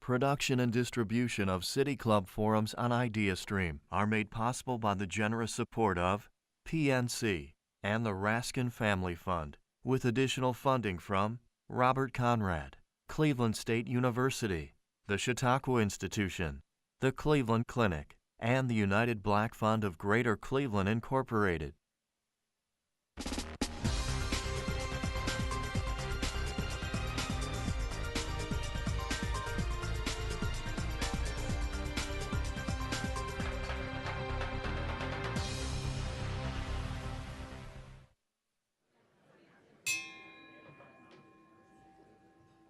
Production and distribution of City Club forums on IdeaStream are made possible by the generous support of PNC and the Raskin Family Fund, with additional funding from Robert Conrad, Cleveland State University, the Chautauqua Institution, the Cleveland Clinic, and the United Black Fund of Greater Cleveland, Incorporated.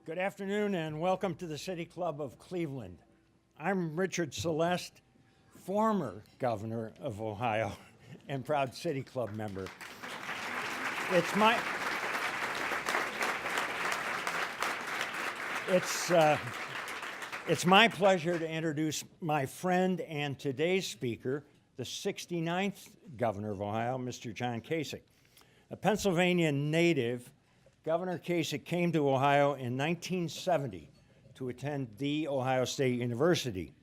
Good afternoon and welcome to the City Club of Cleveland. I'm Richard Celeste, former governor of Ohio and proud City Club member. It's my pleasure to introduce my friend and today's speaker, the 69th governor of Ohio, Mr. John Kasich. A Pennsylvania native, Governor Kasich came to Ohio in 1970 to attend The Ohio State University.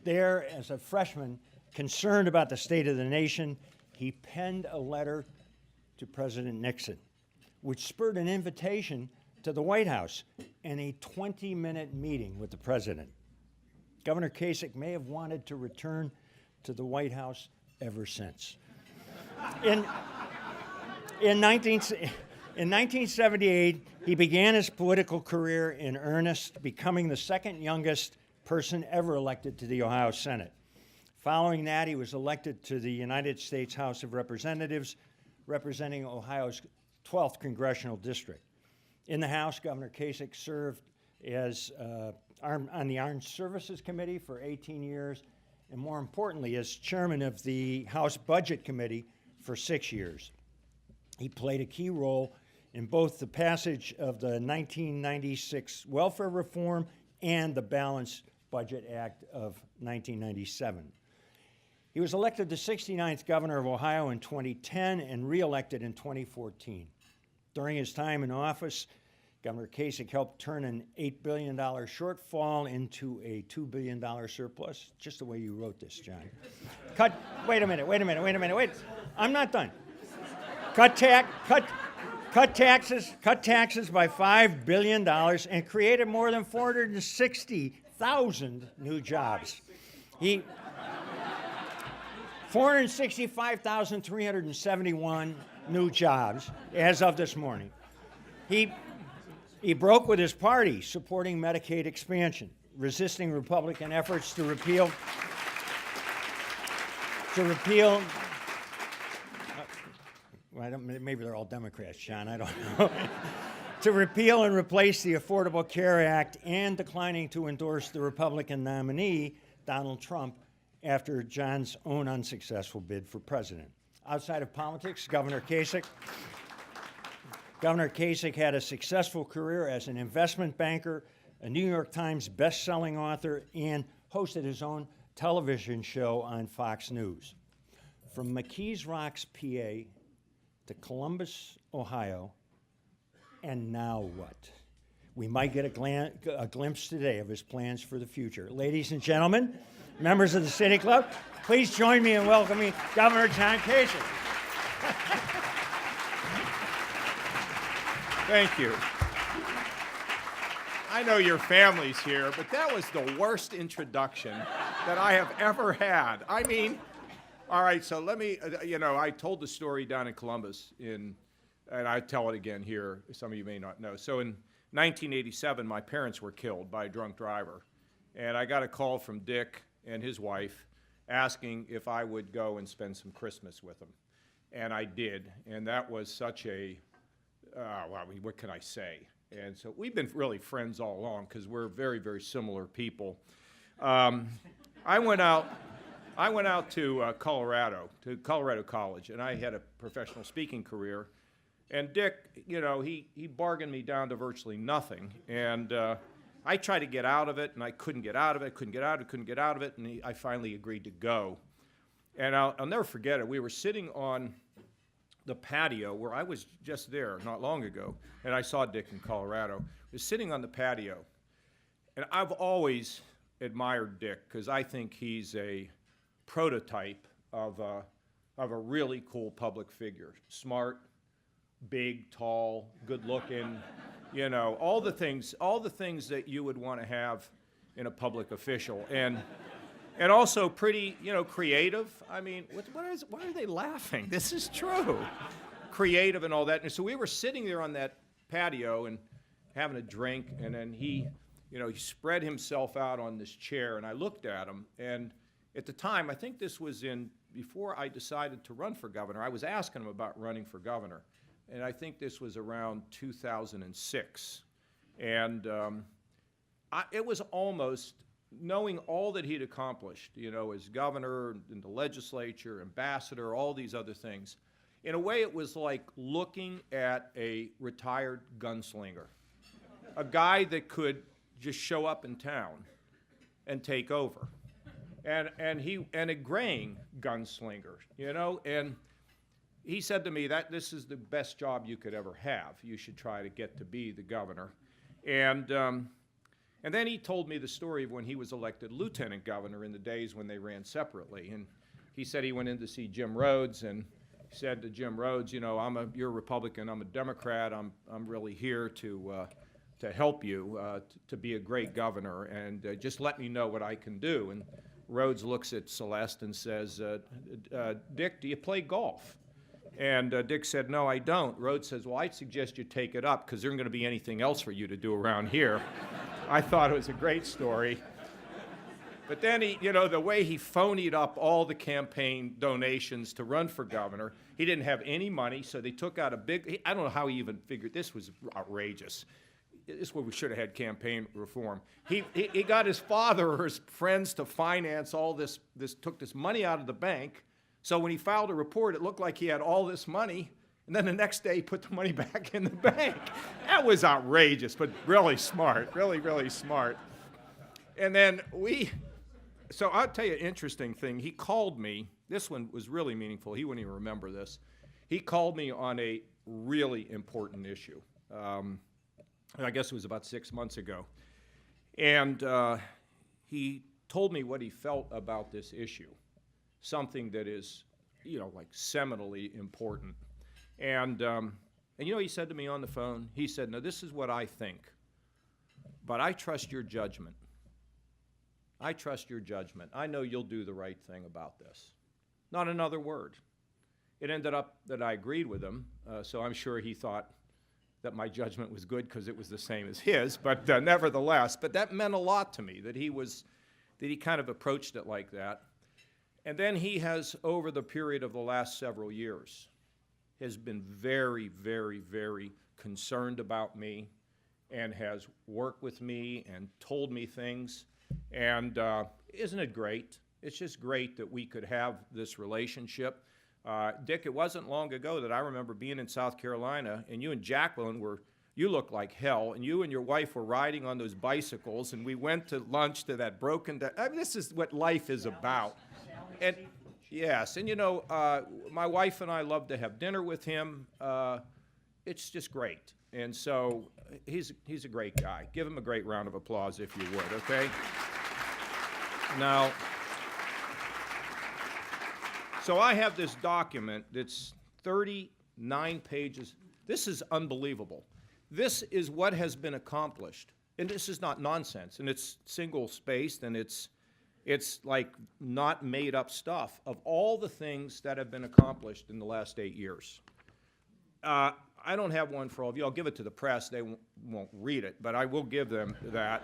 There, as a freshman, concerned about the state of the nation, he penned a letter to President Nixon, which spurred an invitation to the White House and a 20-minute meeting with the president. Governor Kasich may have wanted to return to the White House ever since. In 1978, he began his political career in earnest, becoming the second youngest person ever elected to the Ohio Senate. Following that, he was elected to the United States House of Representatives, representing Ohio's 12th congressional district. In the House, Governor Kasich served as on the Armed Services Committee for 18 years, and more importantly, as chairman of the House Budget Committee for 6 years. He played a key role in both the passage of the 1996 welfare reform and the Balanced Budget Act of 1997. He was elected the 69th governor of Ohio in 2010 and re-elected in 2014. During his time in office, Governor Kasich helped turn an $8 billion shortfall into a $2 billion surplus. Just the way you wrote this, John. Wait a minute. I'm not done. Cut taxes by $5 billion and created more than 460,000 new jobs. 465,371 new jobs as of this morning. He broke with his party, supporting Medicaid Expansion, resisting Republican efforts to repeal maybe they're all Democrats, John, I don't know. To repeal and replace the Affordable Care Act and declining to endorse the Republican nominee, Donald Trump, after John's own unsuccessful bid for president. Outside of politics, Governor Kasich had a successful career as an investment banker, a New York Times best-selling author, and hosted his own television show on Fox News. From McKees Rocks, PA, to Columbus, Ohio, and now what? We might get a glimpse today of his plans for the future. Ladies and gentlemen, members of the City Club, please join me in welcoming Governor John Kasich. Thank you. I know your family's here, but that was the worst introduction that I have ever had. I mean, all right, so let me, I told the story down in Columbus, and I tell it again here. Some of you may not know. So in 1987, my parents were killed by a drunk driver, and I got a call from Dick and his wife asking if I would go and spend some Christmas with them, and I did, and that was such a, what can I say? And so we've been really friends all along because we're very, very similar people. I went out to Colorado College, and I had a professional speaking career. And Dick, he bargained me down to virtually nothing. And I tried to get out of it, and I couldn't get out of it, and I finally agreed to go. And I'll never forget it. We were sitting on the patio where I was just there not long ago, and I saw Dick in Colorado. I was sitting on the patio, And I've always admired Dick because I think he's a prototype of a really cool public figure. Smart, big, tall, good-looking, you know, all the things that you would want to have in a public official. And also pretty, you know, creative. I mean, why are they laughing? This is true. Creative and all that. And so we were sitting there on that patio and having a drink, and then he spread himself out on this chair, and I looked at him, and at the time, I think this was before I decided to run for governor, I was asking him about running for governor, and I think this was around 2006. And it was almost, knowing all that he'd accomplished, you know, as governor, in the legislature, ambassador, all these other things, in a way it was like looking at a retired gunslinger, a guy that could just show up in town and take over. And a graying gunslinger, you know, and he said to me that this is the best job you could ever have. You should try to get to be the governor. And then he told me the story of when he was elected lieutenant governor in the days when they ran separately. And he said he went in to see Jim Rhodes and said to Jim Rhodes, you know, you're a Republican, I'm a Democrat, I'm really here to help you to be a great governor, and just let me know what I can do. And Rhodes looks at Celeste and says, Dick, do you play golf? And Dick said, no, I don't. Rhodes says, well, I'd suggest you take it up because there isn't going to be anything else for you to do around here. I thought it was a great story. But then he, you know, the way he phonied up all the campaign donations to run for governor, he didn't have any money, so they took out I don't know how he even figured, this was outrageous. This is where we should have had campaign reform. He got his father or his friends to finance all this, took this money out of the bank, so when he filed a report, it looked like he had all this money, and then the next day he put the money back in the bank. That was outrageous, but really smart, really, really smart. And then so I'll tell you an interesting thing. He called me, this one was really meaningful, he wouldn't even remember this. He called me on a really important issue. I guess it was about 6 months ago. And he told me what he felt about this issue, something that is, you know, like seminally important. And you know, he said to me on the phone, he said, now this is what I think, but I trust your judgment. I trust your judgment. I know you'll do the right thing about this. Not another word. It ended up that I agreed with him, so I'm sure he thought that my judgment was good because it was the same as his, but nevertheless, but that meant a lot to me, that he kind of approached it like that. And then he has, over the period of the last several years, has been very, very, very concerned about me and has worked with me and told me things. And isn't it great? It's just great that we could have this relationship. Dick, it wasn't long ago that I remember being in South Carolina, and you and Jacqueline you looked like hell, and you and your wife were riding on those bicycles, and we went to lunch to that I mean, this is what life is about. And yes, and you know, my wife and I love to have dinner with him. It's just great. And so he's a great guy. Give him a great round of applause if you would, okay? Now, so I have this document that's 39 pages. This is unbelievable. This is what has been accomplished. And this is not nonsense. And it's single-spaced, and it's like not made up stuff of all the things that have been accomplished in the last 8 years. I don't have one for all of you. I'll give it to the press. They won't read it, but I will give them that.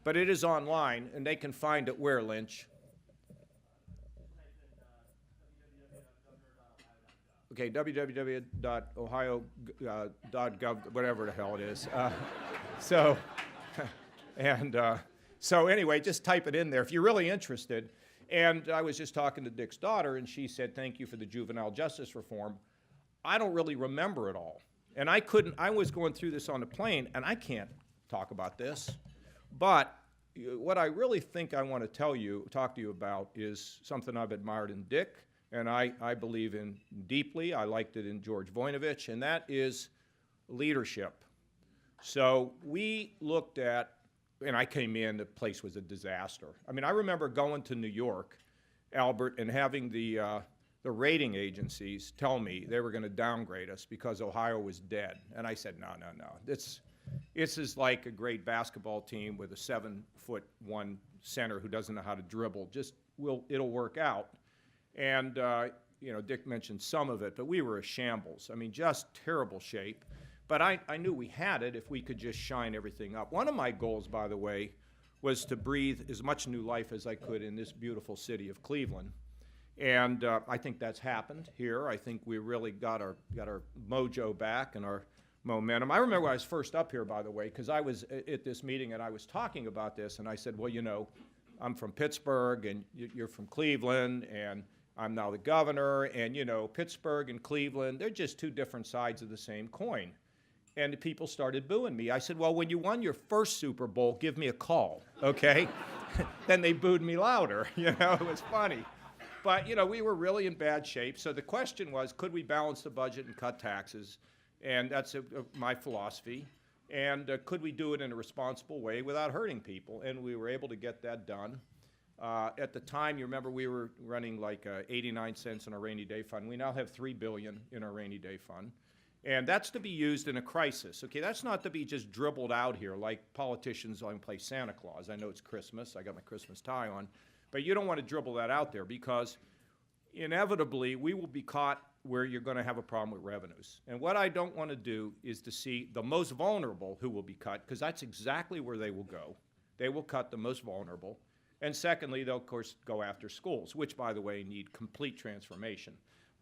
But it is online, and they can find it where, Lynch? Okay, www.ohio.gov, whatever the hell it is. So anyway, just type it in there if you're really interested. And I was just talking to Dick's daughter, and she said, thank you for the juvenile justice reform. I don't really remember it all. And I was going through this on the plane, and I can't talk about this. But what I really think I want to talk to you about is something I've admired in Dick, and I believe in deeply. I liked it in George Voinovich, and that is leadership. So we looked at and I came in, the place was a disaster. I mean, I remember going to New York, Albert, and having the rating agencies tell me they were going to downgrade us because Ohio was dead. And I said, no, no, no. This is like a great basketball team with a 7'1" center who doesn't know how to dribble. It'll work out. And, Dick mentioned some of it, but we were a shambles. I mean, just terrible shape. But I knew we had it if we could just shine everything up. One of my goals, by the way, was to breathe as much new life as I could in this beautiful city of Cleveland. And I think that's happened here. I think we really got our mojo back and our momentum. I remember when I was first up here, by the way, because I was at this meeting and I was talking about this, and I said, well, I'm from Pittsburgh and you're from Cleveland, and I'm now the governor, and Pittsburgh and Cleveland, they're just two different sides of the same coin. And the people started booing me. I said, well, when you won your first Super Bowl, give me a call, okay? Then they booed me louder, it was funny. But, we were really in bad shape. So the question was, could we balance the budget and cut taxes? And that's my philosophy. And could we do it in a responsible way without hurting people? And we were able to get that done. At the time, you remember we were running like 89 cents in our rainy day fund. We now have $3 billion in our rainy day fund. And that's to be used in a crisis. Okay, that's not to be just dribbled out here like politicians want to play Santa Claus. I know it's Christmas. I got my Christmas tie on. But you don't want to dribble that out there because inevitably we will be caught where you're going to have a problem with revenues. And what I don't want to do is to see the most vulnerable who will be cut, because that's exactly where they will go. They will cut the most vulnerable. And secondly, they'll, of course, go after schools, which, by the way, need complete transformation.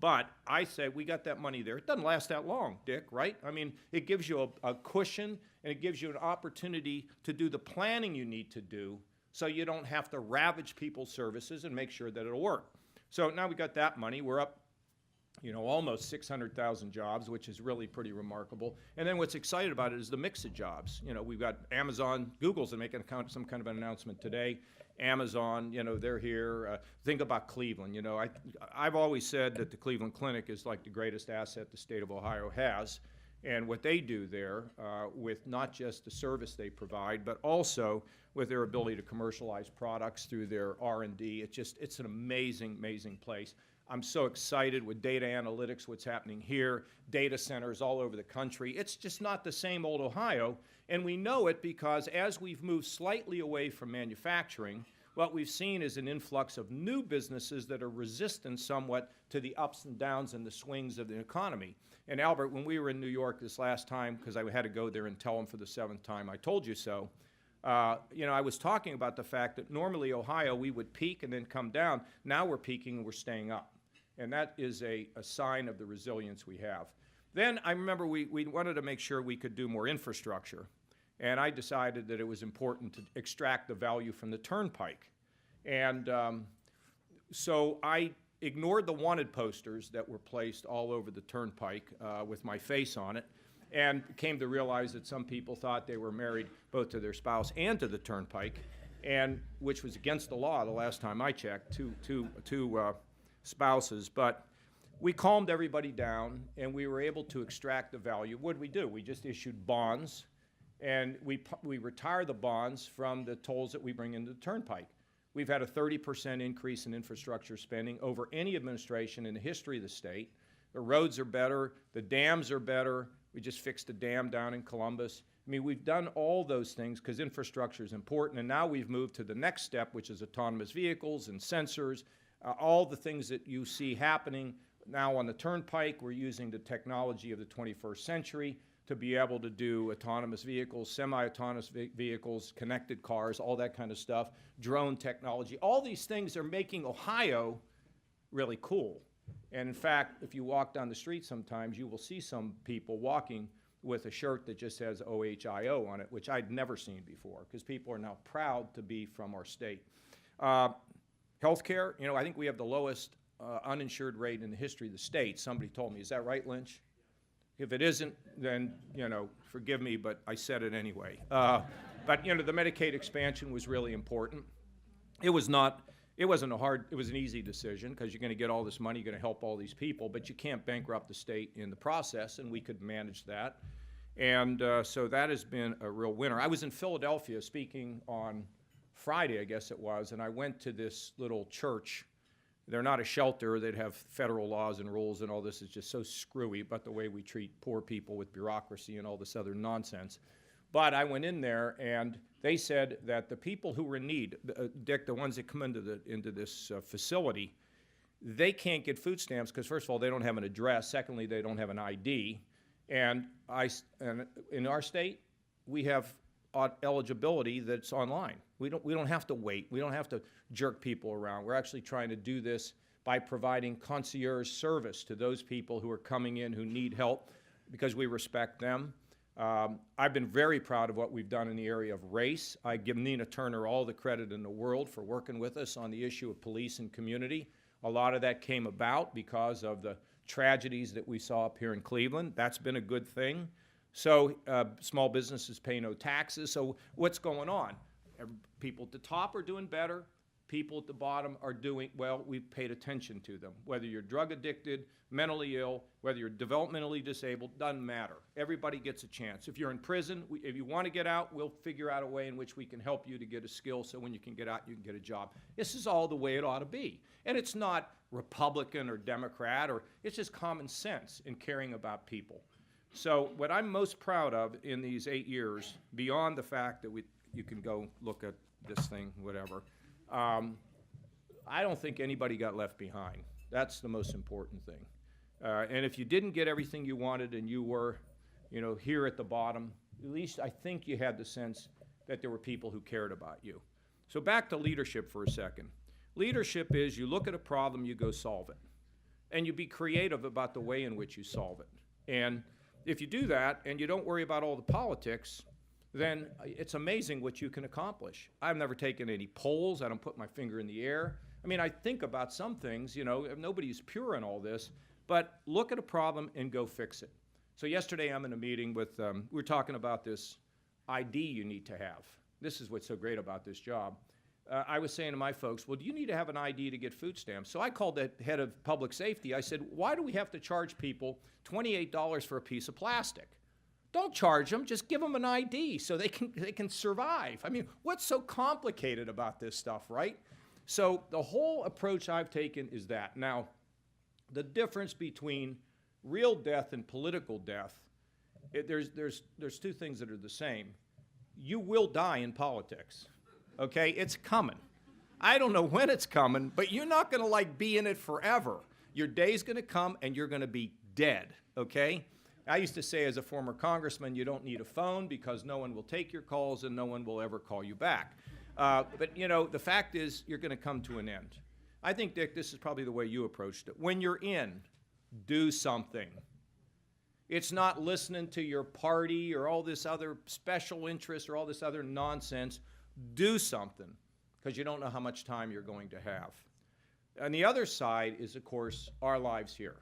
But I said we got that money there. It doesn't last that long, Dick, right? I mean, it gives you a cushion, and it gives you an opportunity to do the planning you need to do so you don't have to ravage people's services and make sure that it'll work. So now we got that money. We're up, almost 600,000 jobs, which is really pretty remarkable. And then what's exciting about it is the mix of jobs. We've got Amazon, Google's making some kind of an announcement today. Amazon, they're here. Think about Cleveland. I've always said that the Cleveland Clinic is like the greatest asset the state of Ohio has. And what they do there with not just the service they provide, but also with their ability to commercialize products through their R&D. It's an amazing, amazing place. I'm so excited with data analytics, what's happening here, data centers all over the country. It's just not the same old Ohio, and we know it because as we've moved slightly away from manufacturing, what we've seen is an influx of new businesses that are resistant somewhat to the ups and downs and the swings of the economy. And Albert, when we were in New York this last time, because I had to go there and tell them for the 7th time, I told you so, I was talking about the fact that normally Ohio, we would peak and then come down. Now we're peaking and we're staying up. And that is a sign of the resilience we have. Then I remember we wanted to make sure we could do more infrastructure. And I decided that it was important to extract the value from the turnpike. And so I ignored the wanted posters that were placed all over the turnpike with my face on it, and came to realize that some people thought they were married both to their spouse and to the turnpike, and which was against the law the last time I checked, two spouses. But we calmed everybody down, and we were able to extract the value. What did we do? We just issued bonds, and we retired the bonds from the tolls that we bring into the turnpike. We've had a 30% increase in infrastructure spending over any administration in the history of the state. The roads are better, the dams are better. We just fixed a dam down in Columbus. I mean, we've done all those things because infrastructure is important, and now we've moved to the next step, which is autonomous vehicles and sensors, all the things that you see happening now on the turnpike. We're using the technology of the 21st century to be able to do autonomous vehicles, semi-autonomous vehicles, connected cars, all that kind of stuff, drone technology. All these things are making Ohio really cool. And in fact, if you walk down the street sometimes, you will see some people walking with a shirt that just says OHIO on it, which I'd never seen before, because people are now proud to be from our state. Healthcare, I think we have the lowest uninsured rate in the history of the state. Somebody told me, is that right, Lynch? If it isn't, then, forgive me, but I said it anyway. But, the Medicaid expansion was really important. It wasn't it was an easy decision because you're going to get all this money, you're going to help all these people, but you can't bankrupt the state in the process, and we could manage that. And so that has been a real winner. I was in Philadelphia speaking on Friday, I guess it was, and I went to this little church. They're not a shelter. They'd have federal laws and rules, and all this is just so screwy about the way we treat poor people with bureaucracy and all this other nonsense. But I went in there, and they said that the people who were in need, Dick, the ones that come into this facility, they can't get food stamps because, first of all, they don't have an address. Secondly, they don't have an ID. And in our state, we have eligibility that's online. We don't have to wait. We don't have to jerk people around. We're actually trying to do this by providing concierge service to those people who are coming in who need help because we respect them. I've been very proud of what we've done in the area of race. I give Nina Turner all the credit in the world for working with us on the issue of police and community. A lot of that came about because of the tragedies that we saw up here in Cleveland. That's been a good thing. So small businesses pay no taxes. So what's going on? People at the top are doing better. People at the bottom are doing, well, we've paid attention to them. Whether you're drug addicted, mentally ill, whether you're developmentally disabled, doesn't matter. Everybody gets a chance. If you're in prison, if you want to get out, we'll figure out a way in which we can help you to get a skill so when you can get out, you can get a job. This is all the way it ought to be. And it's not Republican or Democrat, or it's just common sense in caring about people. So what I'm most proud of in these 8 years, beyond the fact that you can go look at this thing, whatever, I don't think anybody got left behind. That's the most important thing. And if you didn't get everything you wanted and you were, here at the bottom, at least I think you had the sense that there were people who cared about you. So back to leadership for a second. Leadership is you look at a problem, you go solve it. And you be creative about the way in which you solve it. And if you do that and you don't worry about all the politics, then it's amazing what you can accomplish. I've never taken any polls. I don't put my finger in the air. I mean, I think about some things, nobody's pure in all this, but look at a problem and go fix it. So yesterday I'm in a meeting with, we were talking about this ID you need to have. This is what's so great about this job. I was saying to my folks, well, do you need to have an ID to get food stamps? So I called the head of public safety. I said, why do we have to charge people $28 for a piece of plastic? Don't charge them, just give them an ID so they can survive. I mean, what's so complicated about this stuff, right? So the whole approach I've taken is that. Now, the difference between real death and political death, there's two things that are the same. You will die in politics, okay? It's coming. I don't know when it's coming, but you're not gonna be in it forever. Your day's gonna come and you're gonna be dead, okay? I used to say as a former congressman, you don't need a phone because no one will take your calls and no one will ever call you back. But the fact is you're going to come to an end. I think, Dick, this is probably the way you approached it. When you're in, do something. It's not listening to your party or all this other special interest or all this other nonsense. Do something because you don't know how much time you're going to have. On the other side is, of course, our lives here.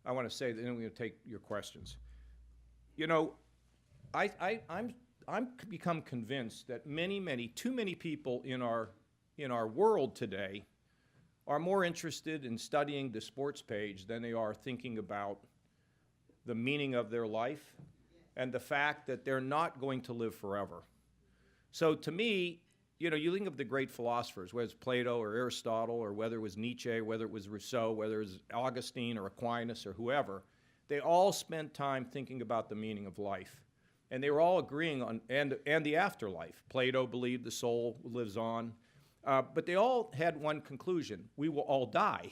I want to say that, then we're going to take your questions. I'm become convinced that too many people in our world today are more interested in studying the sports page than they are thinking about the meaning of their life and the fact that they're not going to live forever. So to me, you think of the great philosophers, whether it's Plato or Aristotle or whether it was Nietzsche, whether it was Rousseau, whether it was Augustine or Aquinas or whoever, they all spent time thinking about the meaning of life. And they were all agreeing on, and the afterlife. Plato believed the soul lives on. But they all had one conclusion: we will all die.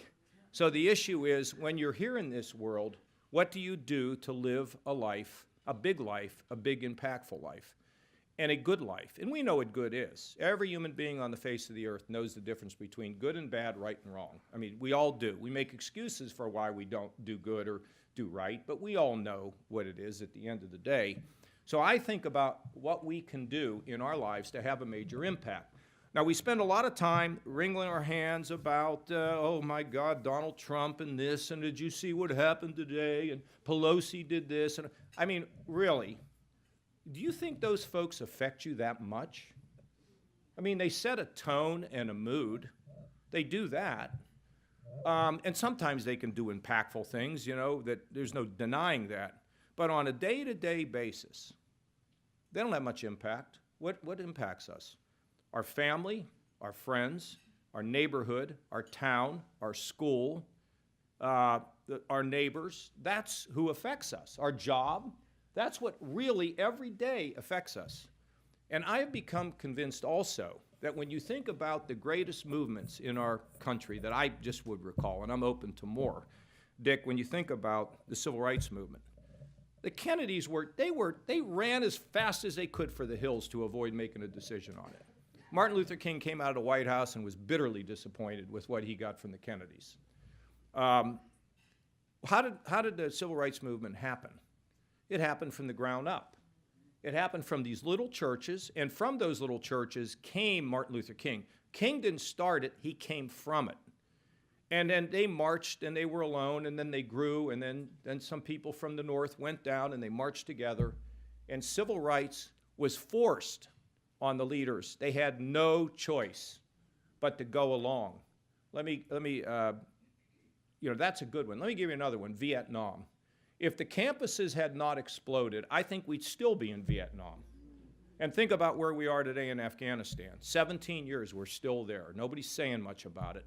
So the issue is, when you're here in this world, what do you do to live a life, a big impactful life? And a good life. And we know what good is. Every human being on the face of the earth knows the difference between good and bad, right and wrong. I mean, we all do. We make excuses for why we don't do good or do right, but we all know what it is at the end of the day. So I think about what we can do in our lives to have a major impact. Now, we spend a lot of time wringing our hands about, oh my God, Donald Trump and this, and did you see what happened today, and Pelosi did this. And I mean, really, do you think those folks affect you that much? I mean, they set a tone and a mood. They do that. And sometimes they can do impactful things, that there's no denying that. But on a day-to-day basis, they don't have much impact. What impacts us? Our family, our friends, our neighborhood, our town, our school, our neighbors. That's who affects us. Our job, that's what really every day affects us. And I have become convinced also that when you think about the greatest movements in our country that I just would recall, and I'm open to more, Dick, when you think about the Civil Rights Movement, the Kennedys they ran as fast as they could for the hills to avoid making a decision on it. Martin Luther King came out of the White House and was bitterly disappointed with what he got from the Kennedys. How did the Civil Rights Movement happen? It happened from the ground up. It happened from these little churches, and from those little churches came Martin Luther King. King didn't start it, he came from it. And then they marched, and they were alone, and then they grew, and then some people from the North went down, and they marched together, and civil rights was forced on the leaders. They had no choice but to go along. Let me that's a good one. Let me give you another one, Vietnam. If the campuses had not exploded, I think we'd still be in Vietnam. And think about where we are today in Afghanistan. 17 years, we're still there. Nobody's saying much about it.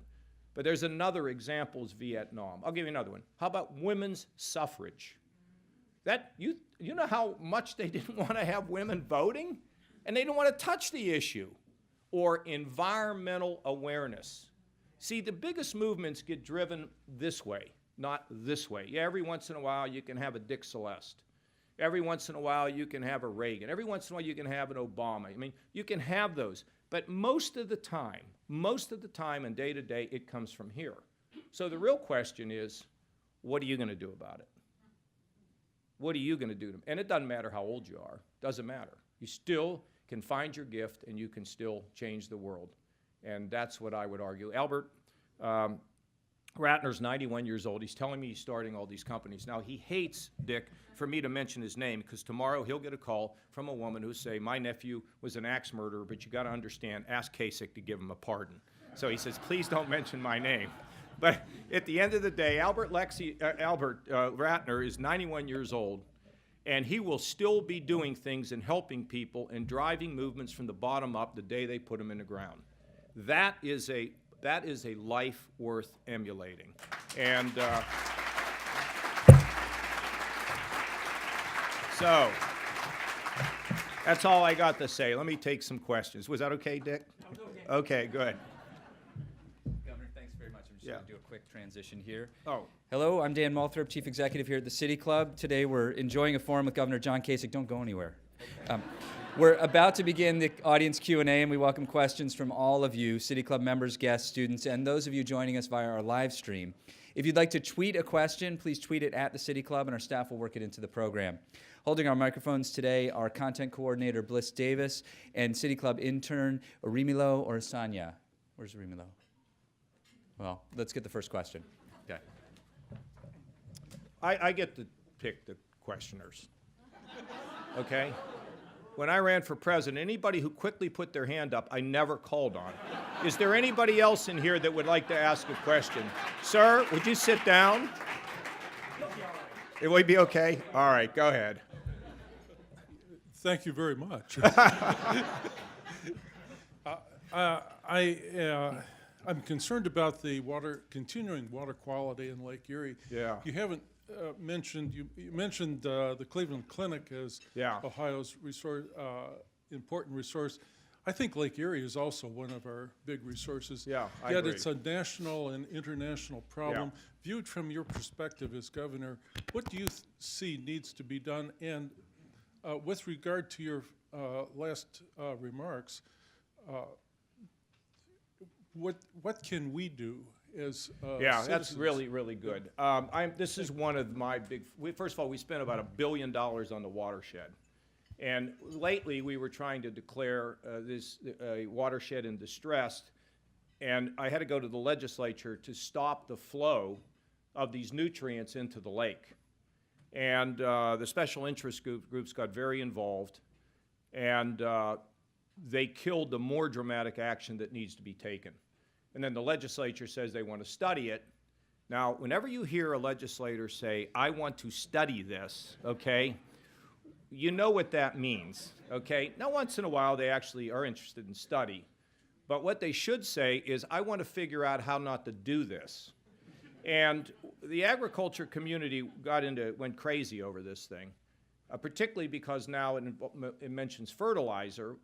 But there's another example is Vietnam. I'll give you another one. How about women's suffrage? You know how much they didn't want to have women voting? And they didn't want to touch the issue. Or environmental awareness. See, the biggest movements get driven this way, not this way. Yeah, every once in a while you can have a Dick Celeste. Every once in a while you can have a Reagan. Every once in a while you can have an Obama. I mean, you can have those. But most of the time and day to day, it comes from here. So the real question is, what are you going to do about it? What are you going to do? And it doesn't matter how old you are. Doesn't matter. You still can find your gift and you can still change the world. And that's what I would argue. Albert Ratner's 91 years old. He's telling me he's starting all these companies. Now, he hates, Dick, for me to mention his name, because tomorrow he'll get a call from a woman who'll say, my nephew was an axe murderer, but you got to understand, ask Kasich to give him a pardon. So he says, please don't mention my name. But at the end of the day, Albert Ratner is 91 years old, and he will still be doing things and helping people and driving movements from the bottom up the day they put them in the ground. That is a life worth emulating. And so that's all I got to say. Let me take some questions. Was that okay, Dick? Okay, good. Governor, thanks very much. I'm just going to do a quick transition here. Oh. Hello, I'm Dan Moulthrop, Chief Executive here at the City Club. Today we're enjoying a forum with Governor John Kasich. Don't go anywhere. We're about to begin the audience Q&A, and we welcome questions from all of you, City Club members, guests, students, and those of you joining us via our live stream. If you'd like to tweet a question, please tweet it at the City Club, and our staff will work it into the program. Holding our microphones today are Content Coordinator Bliss Davis and City Club intern Arimilo or Asanya. Where's Arimilo? Well, let's get the first question. Okay. I get to pick the questioners. Okay? When I ran for president, anybody who quickly put their hand up, I never called on. Is there anybody else in here that would like to ask a question? Sir, would you sit down? It would be okay? All right, go ahead. Thank you very much. I'm concerned about the continuing water quality in Lake Erie. Yeah. You haven't mentioned, you mentioned the Cleveland Clinic as Ohio's important resource. I think Lake Erie is also one of our big resources. Yeah, I Yet agree. it's a national and international problem. Viewed from your perspective as governor, what do you see needs to be done? And with regard to your last remarks, what can we do as That's citizens? really, really good. This is one of my big, first of all, we spent about $1 billion on the watershed. And lately, we were trying to declare this watershed in distress, and I had to go to the legislature to stop the flow of these nutrients into the lake. And the special interest groups got very involved, and they killed the more dramatic action that needs to be taken. And then the legislature says they want to study it. Now, whenever you hear a legislator say, I want to study this, okay, you know what that means, okay? Now, once in a while, they actually are interested in study. But what they should say is, I want to figure out how not to do this. And the agriculture community went crazy over this thing, particularly because now it mentions fertilizer,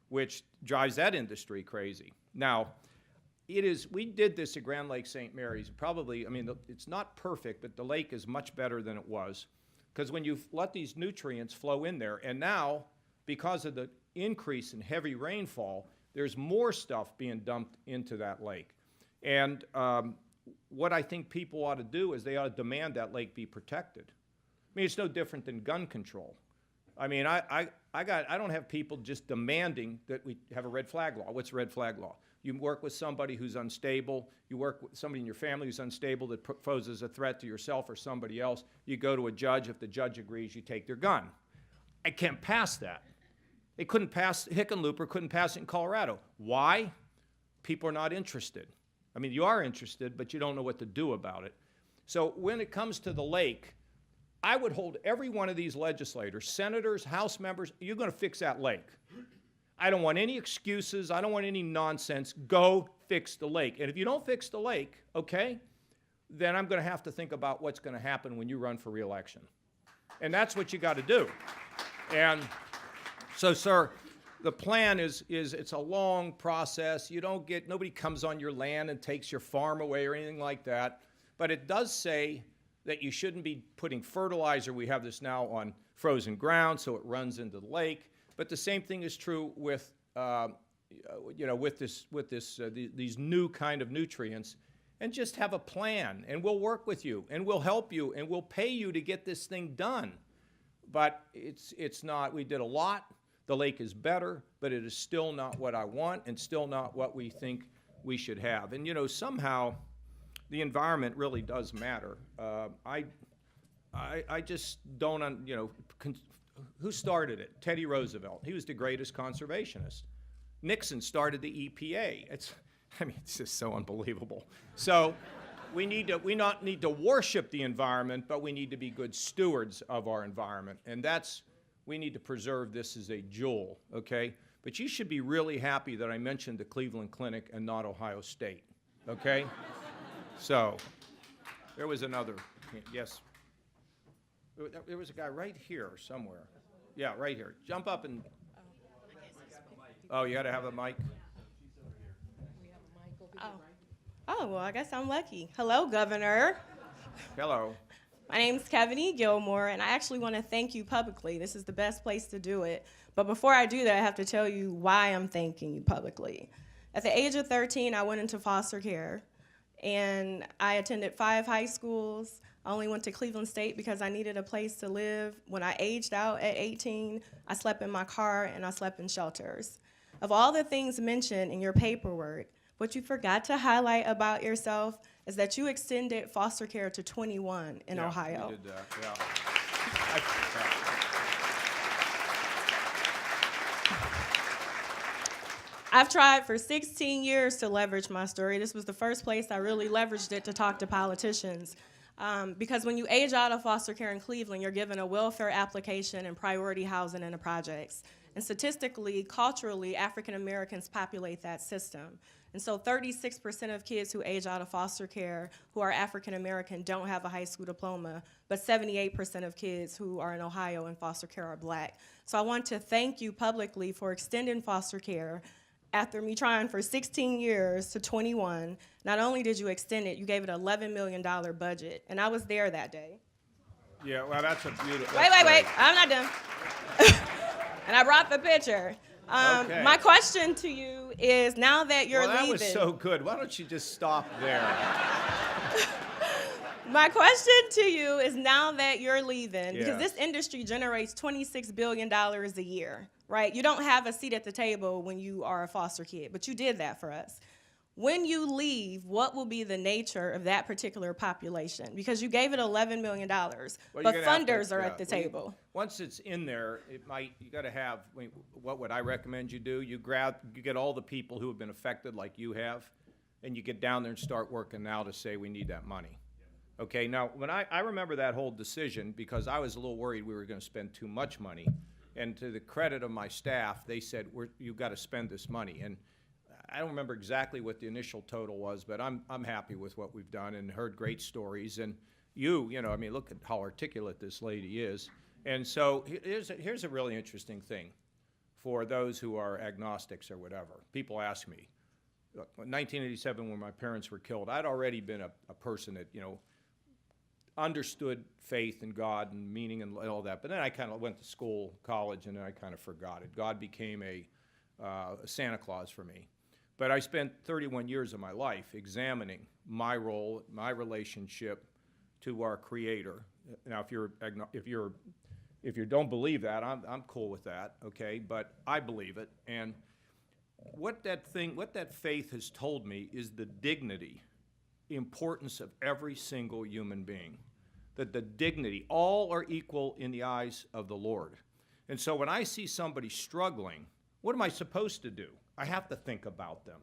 which drives that industry crazy. Now, we did this at Grand Lake St. Mary's. Probably, I mean, it's not perfect, but the lake is much better than it was. Because when you let these nutrients flow in there, and now, because of the increase in heavy rainfall, there's more stuff being dumped into that lake. And what I think people ought to do is they ought to demand that lake be protected. I mean, it's no different than gun control. I mean, I don't have people just demanding that we have a red flag law. What's a red flag law? You work with somebody who's unstable. You work with somebody in your family who's unstable that poses a threat to yourself or somebody else. You go to a judge. If the judge agrees, you take their gun. I can't pass that. They couldn't pass, Hickenlooper couldn't pass it in Colorado. Why? People are not interested. I mean, you are interested, but you don't know what to do about it. So when it comes to the lake, I would hold every one of these legislators, senators, House members, you're going to fix that lake. I don't want any excuses. I don't want any nonsense. Go fix the lake. And if you don't fix the lake, okay, then I'm going to have to think about what's going to happen when you run for re-election. And that's what you got to do. And so, sir, the plan is it's a long process. Nobody comes on your land and takes your farm away or anything like that. But it does say that you shouldn't be putting fertilizer. We have this now on frozen ground, so it runs into the lake. But the same thing is true with, these new kind of nutrients. And just have a plan, and we'll work with you, and we'll help you, and we'll pay you to get this thing done. But it's not. We did a lot. The lake is better, but it is still not what I want, and still not what we think we should have. And somehow, the environment really does matter. I just don't, who started it? Teddy Roosevelt. He was the greatest conservationist. Nixon started the EPA. It's just so unbelievable. So we not need to worship the environment, but we need to be good stewards of our environment. And we need to preserve this as a jewel, okay? But you should be really happy that I mentioned the Cleveland Clinic and not Ohio State, okay? So there was another, yes. There was a guy right here somewhere. Yeah, right here. Jump up and. Oh, you got to have a mic? Oh, well, I guess I'm lucky. Hello, Governor. Hello. My name's Kevin E. Gilmore, and I actually want to thank you publicly. This is the best place to do it. But before I do that, I have to tell you why I'm thanking you publicly. At the age of 13, I went into foster care, and I attended 5 high schools. I only went to Cleveland State because I needed a place to live. When I aged out at 18, I slept in my car and I slept in shelters. Of all the things mentioned in your paperwork, what you forgot to highlight about yourself is that you extended foster care to 21 in Ohio. You did that, yeah. I've tried for 16 years to leverage my story. This was the first place I really leveraged it to talk to politicians. Because when you age out of foster care in Cleveland, you're given a welfare application and priority housing in the projects. And statistically, culturally, African Americans populate that system. And so 36% of kids who age out of foster care who are African American don't have a high school diploma, but 78% of kids who are in Ohio in foster care are black. So I want to thank you publicly for extending foster care after me trying for 16 years to 21. Not only did you extend it, you gave it an $11 million budget, and I was there that day. Yeah, well, that's a beautiful. Wait, I'm not done. And I brought the picture. Okay. My question to you is, now that you're leaving. That was so good. Why don't you just stop there? My question to you is, now that you're leaving, because Yes. this industry generates $26 billion a year, right? You don't have a seat at the table when you are a foster kid, but you did that for us. When you leave, what will be the nature of that particular population? Because you gave it $11 million, Well, but you're gonna have funders to- are yeah. at the Well, table. Once it's in there, you got to have, what would I recommend you do? You get all the people who have been affected like you have, and you get down there and start working now to say we need that money. Okay, now, when I remember that whole decision because I was a little worried we were going to spend too much money. And to the credit of my staff, they said, you've got to spend this money. And I don't remember exactly what the initial total was, but I'm happy with what we've done and heard great stories. And you know, I mean, look at how articulate this lady is. And so here's a really interesting thing for those who are agnostics or whatever. People ask me, look, in 1987 when my parents were killed, I'd already been a person that, you know, understood faith and God and meaning and all that. But then I kind of went to school, college, and then I kind of forgot it. God became a Santa Claus for me. But I spent 31 years of my life examining my role, my relationship to our Creator. Now, if you don't believe that, I'm cool with that, okay? But I believe it, and what that faith has told me is the dignity, importance of every single human being. That the dignity, all are equal in the eyes of the Lord. And so when I see somebody struggling, what am I supposed to do? I have to think about them.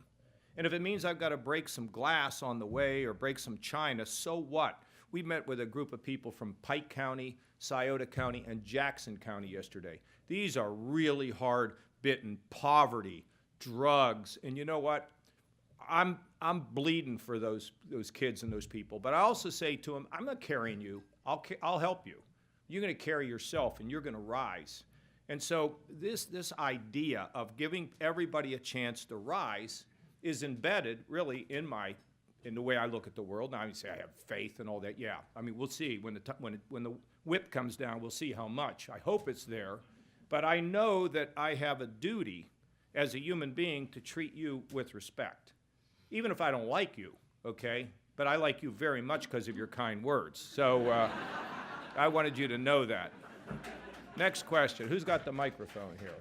And if it means I've got to break some glass on the way or break some china, so what? We met with a group of people from Pike County, Scioto County, and Jackson County yesterday. These are really hard-bitten, poverty, drugs, and you know what? I'm bleeding for those kids and those people. But I also say to them, I'm not carrying you. I'll help you. You're going to carry yourself, and you're going to rise. And so this idea of giving everybody a chance to rise is embedded really in the way I look at the world. Now, you say I have faith and all that. Yeah, I mean, we'll see when the whip comes down. We'll see how much. I hope it's there, but I know that I have a duty as a human being to treat you with respect, even if I don't like you. Okay, but I like you very much because of your kind words. So I wanted you to know that. Next question. Who's got the microphone here?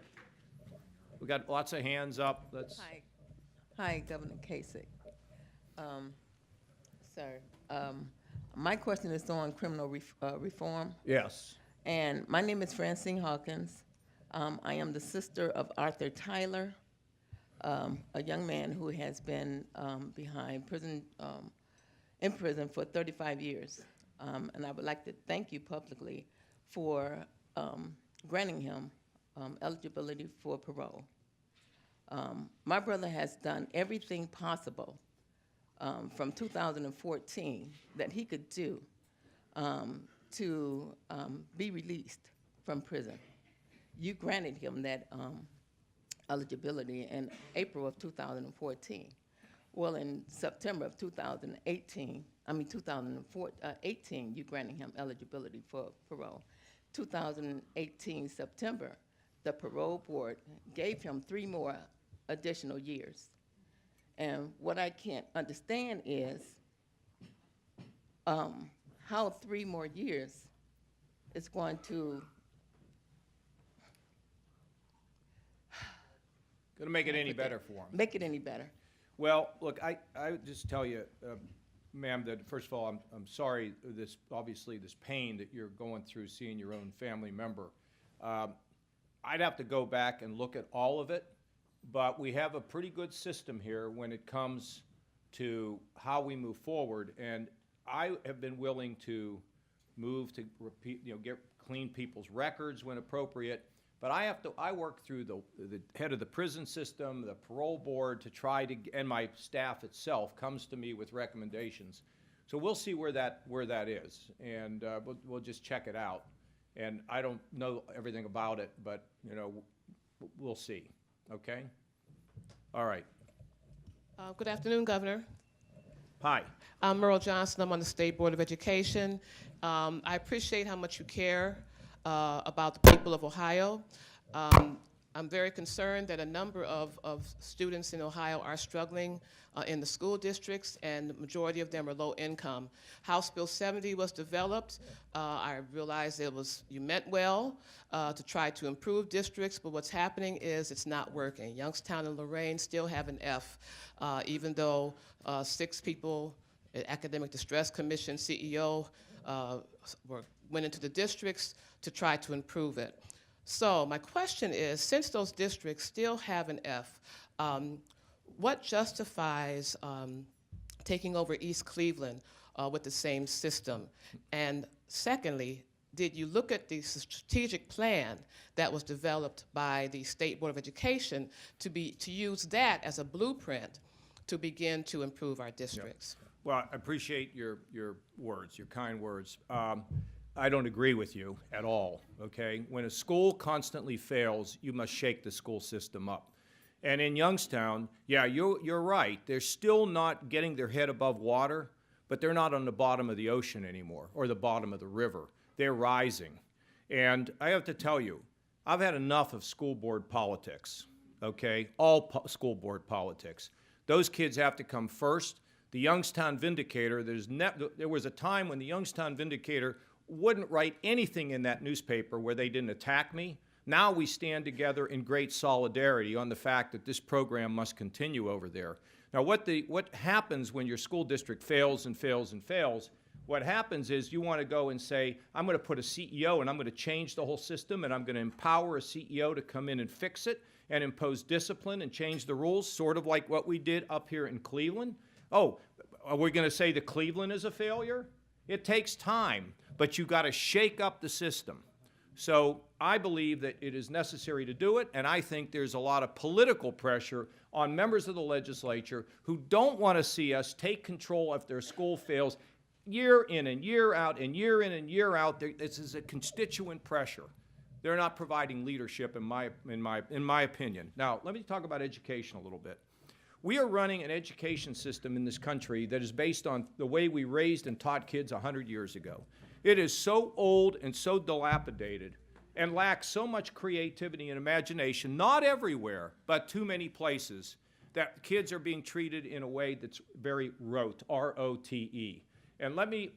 We got lots of hands up. Let's. Hi, Governor Kasich. Sir, my question is on criminal reform. Yes. And my name is Francine Hawkins. I am the sister of Arthur Tyler, a young man who has been in prison for 35 years. And I would like to thank you publicly for granting him eligibility for parole. My brother has done everything possible from 2014 that he could do to be released from prison. You granted him that eligibility in April of 2014. Well, in September of 2018, you granted him eligibility for parole. 2018 September, the parole board gave him 3 more additional years. And what I can't understand is how 3 more years is going to Make it any better for him. make it any better. Well, look, I would just tell you, ma'am, that first of all, I'm sorry this pain that you're going through seeing your own family member. I'd have to go back and look at all of it, but we have a pretty good system here when it comes to how we move forward, and I have been willing to move to get clean people's records when appropriate. But I work through the head of the prison system, the parole board, to try to, and my staff itself comes to me with recommendations. So we'll see where that is, and we'll just check it out. And I don't know everything about it, but we'll see. Okay. All right. Good afternoon, Governor. Hi. I'm Merle Johnson. I'm on the State Board of Education. I appreciate how much you care about the people of Ohio. I'm very concerned that a number of students in Ohio are struggling in the school districts, and the majority of them are low income. House Bill 70 was developed. I realize you meant well to try to improve districts, but what's happening is it's not working. Youngstown and Lorraine still have an F, even though 6 people, Academic Distress Commission CEO, went into the districts to try to improve it. So my question is, since those districts still have an F, what justifies taking over East Cleveland, with the same system? And secondly, did you look at the strategic plan that was developed by the State Board of Education to use that as a blueprint to begin to improve our districts? Well, I appreciate your words, your kind words. I don't agree with you at all, okay? When a school constantly fails, you must shake the school system up. And in Youngstown, yeah, you're right. They're still not getting their head above water, but they're not on the bottom of the ocean anymore or the bottom of the river. They're rising. And I have to tell you, I've had enough of school board politics, okay? All school board politics. Those kids have to come first. The Youngstown Vindicator, there was a time when the Youngstown Vindicator wouldn't write anything in that newspaper where they didn't attack me. Now we stand together in great solidarity on the fact that this program must continue over there. Now what happens when your school district fails and fails and fails, what happens is you want to go and say, I'm going to put a CEO and I'm going to change the whole system and I'm going to empower a CEO to come in and fix it and impose discipline and change the rules, sort of like what we did up here in Cleveland. Oh, are we going to say that Cleveland is a failure? It takes time, but you've got to shake up the system. So I believe that it is necessary to do it, and I think there's a lot of political pressure on members of the legislature who don't want to see us take control if their school fails year in and year out and year in and year out. This is a constituent pressure. They're not providing leadership, in my opinion. Now, let me talk about education a little bit. We are running an education system in this country that is based on the way we raised and taught kids 100 years ago. It is so old and so dilapidated and lacks so much creativity and imagination, not everywhere, but too many places, that kids are being treated in a way that's very rote, R-O-T-E. And let me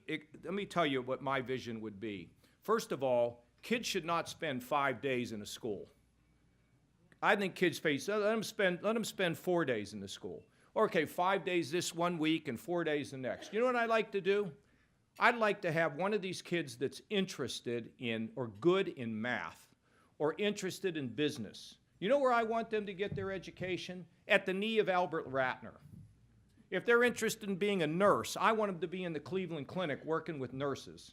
tell you what my vision would be. First of all, kids should not spend 5 days in a school. I think kids let them spend 4 days in the school. Okay, 5 days this one week and 4 days the next. You know what I'd like to do? I'd like to have one of these kids that's interested in or good in math or interested in business. You know where I want them to get their education? At the knee of Albert Ratner. If they're interested in being a nurse, I want them to be in the Cleveland Clinic working with nurses.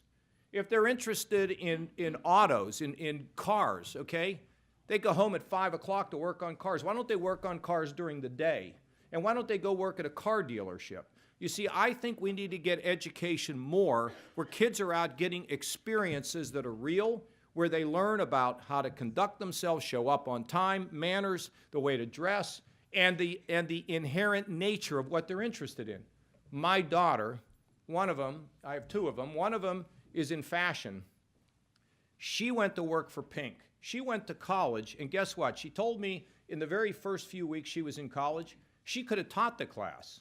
If they're interested in autos, in cars, okay? They go home at 5 o'clock to work on cars. Why don't they work on cars during the day? And why don't they go work at a car dealership? You see, I think we need to get education more where kids are out getting experiences that are real, where they learn about how to conduct themselves, show up on time, manners, the way to dress, and the inherent nature of what they're interested in. My daughter, one of them, I have two of them, one of them is in fashion. She went to work for Pink. She went to college, and guess what? She told me in the very first few weeks she was in college, she could have taught the class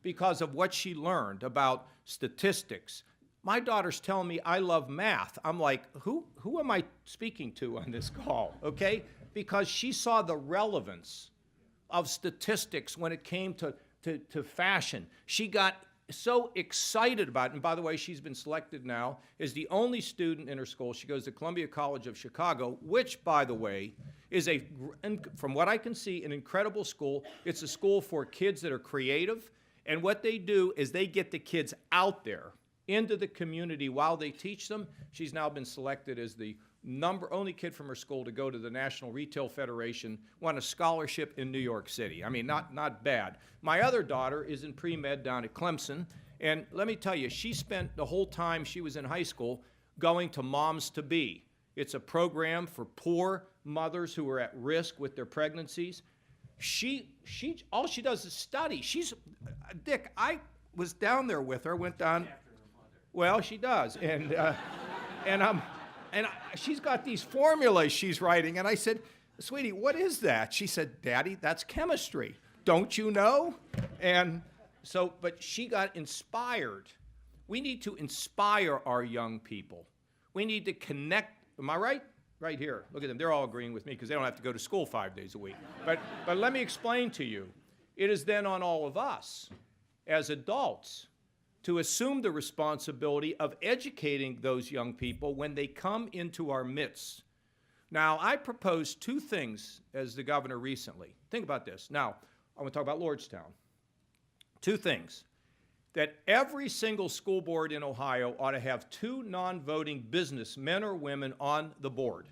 because of what she learned about statistics. My daughter's telling me I love math. I'm like, who am I speaking to on this call, okay? Because she saw the relevance of statistics when it came to fashion. She got so excited about it. And by the way, she's been selected now as the only student in her school. She goes to Columbia College of Chicago, which, by the way, is from what I can see, an incredible school. It's a school for kids that are creative. And what they do is they get the kids out there into the community while they teach them. She's now been selected as the only kid from her school to go to the National Retail Federation, won a scholarship in New York City. I mean, not bad. My other daughter is in pre-med down at Clemson, and let me tell you, she spent the whole time she was in high school going to Moms to Be. It's a program for poor mothers who are at risk with their pregnancies. All she does is study. Dick, I was down there with her, went down. Well, she does, and she's got these formulas she's writing, and I said, sweetie, what is that? She said, Daddy, that's chemistry. Don't you know? And so, but she got inspired. We need to inspire our young people. We need to connect. Am I right? Right here. Look at them. They're all agreeing with me because they don't have to go to school 5 days a week. But let me explain to you. It is then on all of us as adults to assume the responsibility of educating those young people when they come into our midst. Now, I proposed two things as the governor recently. Think about this. Now, I want to talk about Lordstown. Two things. that every single school board in Ohio ought to have 2 non-voting business men or women on the board.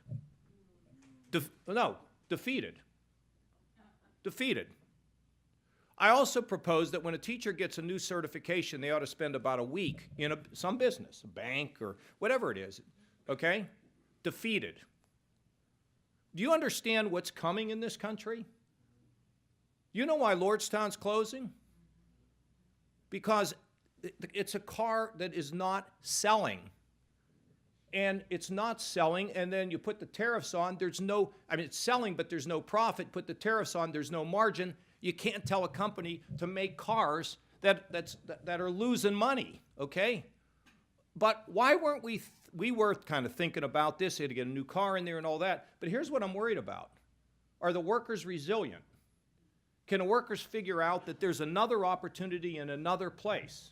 Defeated. Defeated. I also propose that when a teacher gets a new certification, they ought to spend about a week in some business, a bank or whatever it is, okay? Defeated. Do you understand what's coming in this country? You know why Lordstown's closing? Because it's a car that is not selling. And it's not selling, and then you put the tariffs on, it's selling, but there's no profit. Put the tariffs on, there's no margin. You can't tell a company to make cars that are losing money, okay? But why weren't we were kind of thinking about this, they had to get a new car in there and all that, but here's what I'm worried about. Are the workers resilient? Can the workers figure out that there's another opportunity in another place?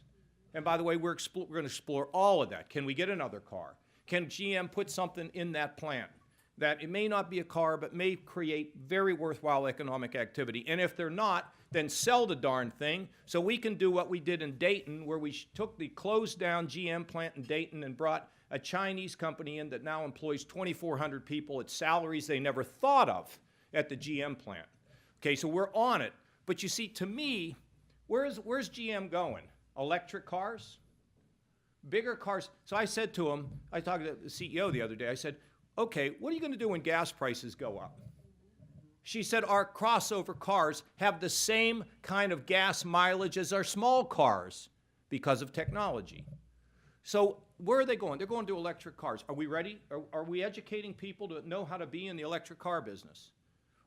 And by the way, we're going to explore all of that. Can we get another car? Can GM put something in that plant that it may not be a car, but may create very worthwhile economic activity? And if they're not, then sell the darn thing so we can do what we did in Dayton, where we took the closed down GM plant in Dayton and brought a Chinese company in that now employs 2,400 people at salaries they never thought of at the GM plant. Okay, so we're on it. But you see, to me, where's GM going? Electric cars? Bigger cars? So I said to him, I talked to the CEO the other day, I said, okay, what are you going to do when gas prices go up? She said, our crossover cars have the same kind of gas mileage as our small cars because of technology. So where are they going? They're going to electric cars. Are we ready? Are we educating people to know how to be in the electric car business?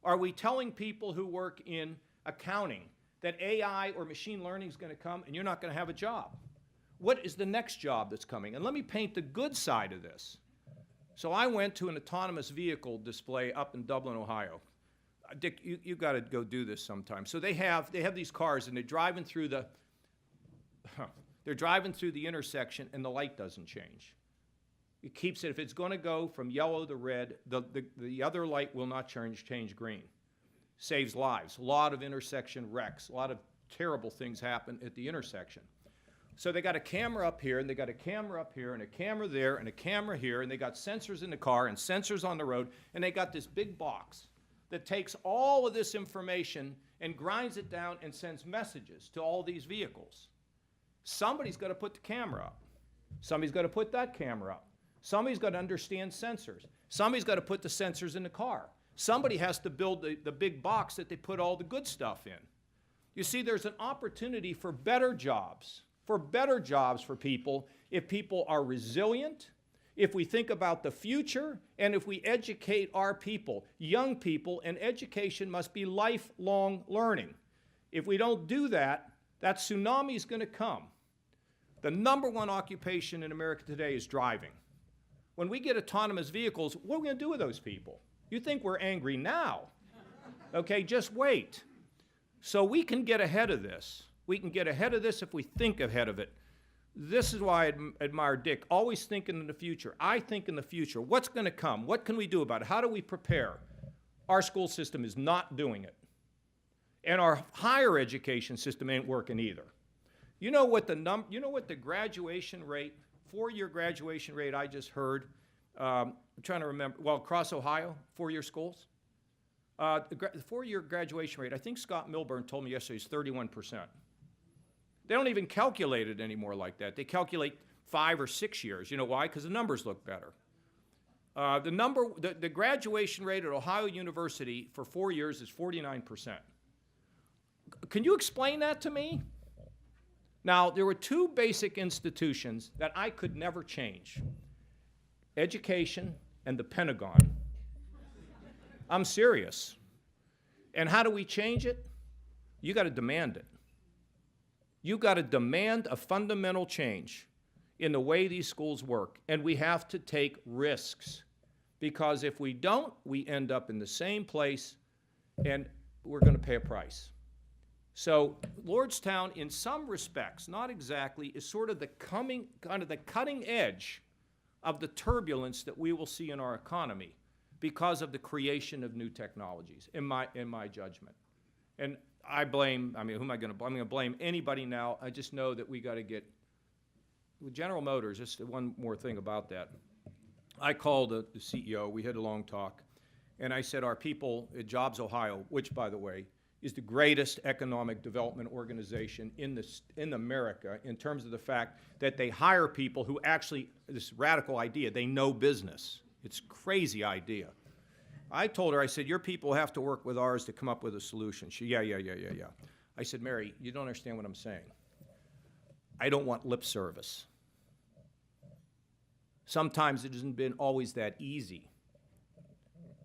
Are we telling people who work in accounting that AI or machine learning is going to come and you're not going to have a job? What is the next job that's coming? And let me paint the good side of this. So I went to an autonomous vehicle display up in Dublin, Ohio. Dick, you got to go do this sometime. So they have these cars and they're driving through the intersection and the light doesn't change. It keeps it, if it's going to go from yellow to red, the other light will not change green. Saves lives. A lot of intersection wrecks. A lot of terrible things happen at the intersection. So they got a camera up here, and they got a camera up here, and a camera there, and a camera here, and they got sensors in the car and sensors on the road, and they got this big box that takes all of this information and grinds it down and sends messages to all these vehicles. Somebody's got to put the camera up. Somebody's got to put that camera up. Somebody's got to understand sensors. Somebody's got to put the sensors in the car. Somebody has to build the big box that they put all the good stuff in. You see, there's an opportunity for better jobs for people if people are resilient, if we think about the future, and if we educate our people, young people, and education must be lifelong learning. If we don't do that, that tsunami is going to come. The #1 occupation in America today is driving. When we get autonomous vehicles, what are we going to do with those people? You think we're angry now. Okay, just wait. So we can get ahead of this. We can get ahead of this if we think ahead of it. This is why I admire Dick, always thinking in the future. I think in the future. What's going to come? What can we do about it? How do we prepare? Our school system is not doing it. And our higher education system ain't working either. You know what the graduation rate, 4-year graduation rate I just heard, I'm trying to remember, well, across Ohio, 4-year schools? The 4-year graduation rate, I think Scott Milburn told me yesterday, is 31%. They don't even calculate it anymore like that. They calculate 5 or 6 years. You know why? Because the numbers look better. The graduation rate at Ohio University for 4 years is 49%. Can you explain that to me? Now, there were 2 basic institutions that I could never change: education and the Pentagon. I'm serious. And how do we change it? You got to demand it. You got to demand a fundamental change in the way these schools work. And we have to take risks. Because if we don't, we end up in the same place and we're going to pay a price. So Lordstown, in some respects, not exactly, is sort of the cutting edge of the turbulence that we will see in our economy because of the creation of new technologies, in my judgment. And I blame, I mean, who am I going to blame? I'm going to blame anybody now. I just know that we got to get, with General Motors, just one more thing about that. I called the CEO, we had a long talk, and I said our people at Jobs Ohio, which, by the way, is the greatest economic development organization in America in terms of the fact that they hire people who actually, this radical idea, they know business. It's a crazy idea. I told her, I said, your people have to work with ours to come up with a solution. She, yeah. I said, Mary, you don't understand what I'm saying. I don't want lip service. Sometimes it hasn't been always that easy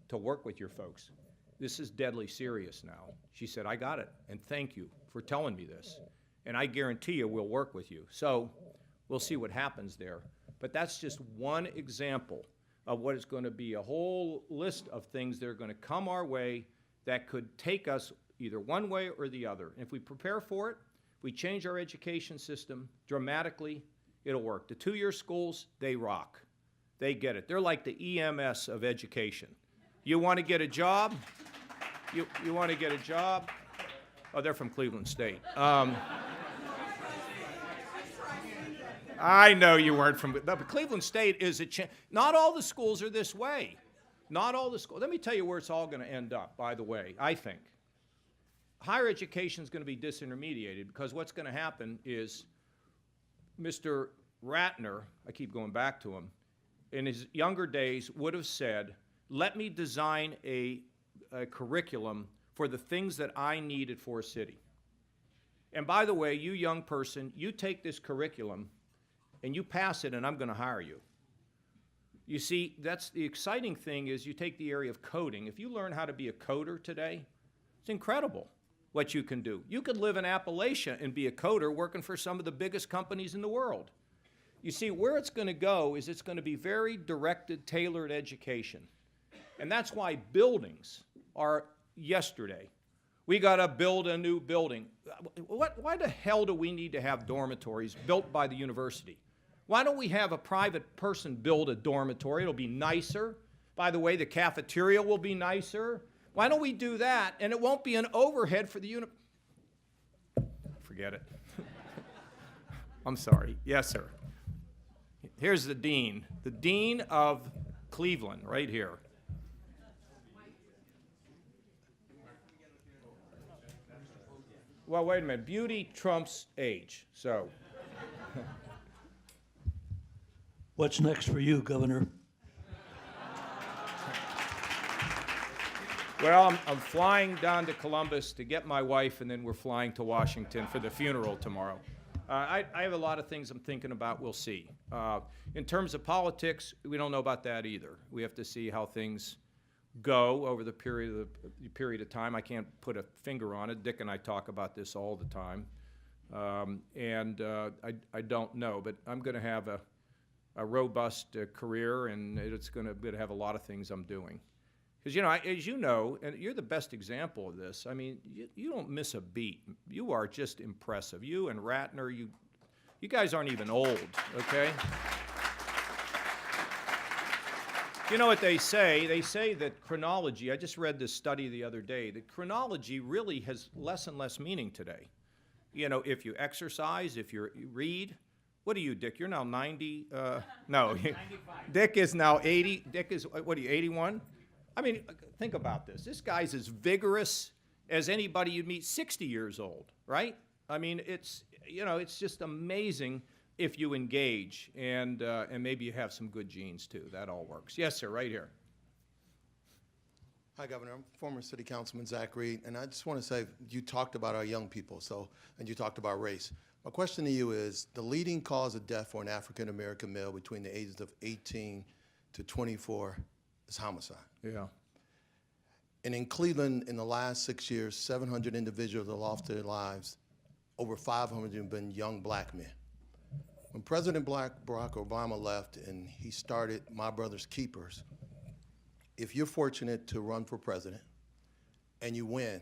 to work with your folks. This is deadly serious now. She said, I got it, and thank you for telling me this. And I guarantee you we'll work with you. So we'll see what happens there. But that's just one example of what is going to be a whole list of things that are going to come our way that could take us either one way or the other. And if we prepare for it, if we change our education system dramatically, it'll work. The two-year schools, they rock. They get it. They're like the EMS of education. You want to get a job? You want to get a job? Oh, they're from Cleveland State. I know you weren't from, but Cleveland State is not all the schools are this way. Not all the schools. Let me tell you where it's all going to end up, by the way, I think. Higher education is going to be disintermediated because what's going to happen is Mr. Ratner, I keep going back to him, in his younger days would have said, let me design a curriculum for the things that I needed for a city. And by the way, you young person, you take this curriculum and you pass it and I'm going to hire you. You see, that's the exciting thing is you take the area of coding. If you learn how to be a coder today, it's incredible what you can do. You could live in Appalachia and be a coder working for some of the biggest companies in the world. You see, where it's going to go is it's going to be very directed, tailored education. And that's why buildings are yesterday. We got to build a new building. Why the hell do we need to have dormitories built by the university? Why don't we have a private person build a dormitory? It'll be nicer. By the way, the cafeteria will be nicer. Why don't we do that? And it won't be an overhead for the Forget it. I'm sorry. Yes, sir. Here's the dean of Cleveland, right here. Well, wait a minute. Beauty trumps age, so. What's next for you, Governor? Well, I'm flying down to Columbus to get my wife, and then we're flying to Washington for the funeral tomorrow. I have a lot of things I'm thinking about. We'll see. In terms of politics, we don't know about that either. We have to see how things go over the period of time. I can't put a finger on it. Dick and I talk about this all the time. I don't know, but I'm going to have a robust career, and it's going to have a lot of things I'm doing. Because, you know, as you know, and you're the best example of this, I mean, you don't miss a beat. You are just impressive. You and Ratner, you guys aren't even old, okay? You know what they say? They say that chronology, I just read this study the other day, that chronology really has less and less meaning today. You know, if you exercise, if you read, what are you, Dick? You're now 90, no. 95. Dick is now 80. Dick is, what are you, 81? I mean, think about this. This guy's as vigorous as anybody you'd meet 60 years old, right? I mean, it's, you know, it's just amazing if you engage, and maybe you have some good genes too. That all works. Yes, sir, right here. Hi, Governor. I'm former City Councilman Zach Reed, and I just want to say you talked about our young people, and you talked about race. My question to you is, the leading cause of death for an African-American male between the ages of 18 to 24 is homicide. Yeah. And in Cleveland, in the last 6 years, 700 individuals have lost their lives. Over 500 have been young black men. When President Barack Obama left and he started My Brother's Keepers, if you're fortunate to run for president and you win,